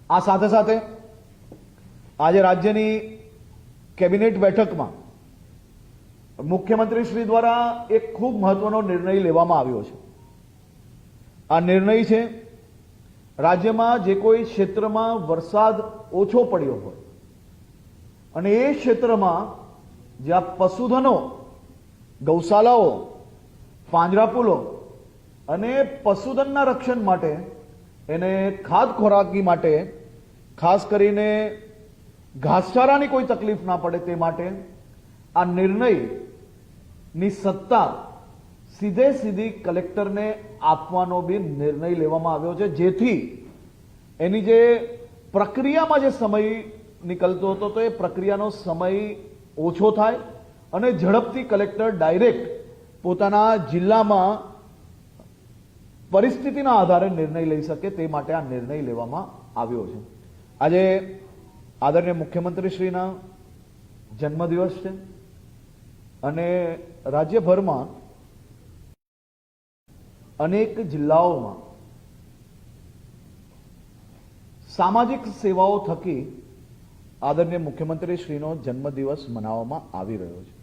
આ સાથે સાથે આજે રાજ્યની કેબિનેટ બેઠકમાં મુખ્યમંત્રી શ્રી દ્વારા એક ખૂબ મહત્વનો નિર્ણય લેવામાં આવ્યો છે। આ નિર્ણય છે રાજ્યમાં જે કોઈ ક્ષેત્રમાં વરસાદ ઓછો પડ્યો હોય અને એ ક્ષેત્રમાં જ્યાં પશુધનો, ગૌશાલાઓ, પાંજરાપોલો અને પશુધનના રક્ષણ માટે એને ખાદ ખોરાકી માટે ખાસ કરીને ઘાસચારાની કોઈ તકલીફ ના પડે તે માટે આ નિર્ણયની સત્તા સીધે સીધી કલેક્ટરને આપવાનો બી નિર્ણય લેવામાં આવ્યો છે, જેથી એની જે પ્રક્રિયામાં જે સમય નીકળતો હતો તો એ પ્રક્રિયાનો સમય ઓછો થાય અને ઝડપથી કલેક્ટર ડાયરેક્ટ પોતાના જિલ્લામાં પરિસ્થિતિના આધારે નિર્ણય લઈ શકે તે માટે આ નિર્ણય લેવામાં આવ્યો છે। આજે આદરણીય મુખ્યમંત્રીશ્રીના જન્મદિવસ છે અને રાજ્યભરમાં અનેક જિલ્લાઓમાં સામાજિક સેવાઓ થકી આદરણીય મુખ્યમંત્રીશ્રીનો જન્મદિવસ મનાવવામાં આવી રહ્યો છે।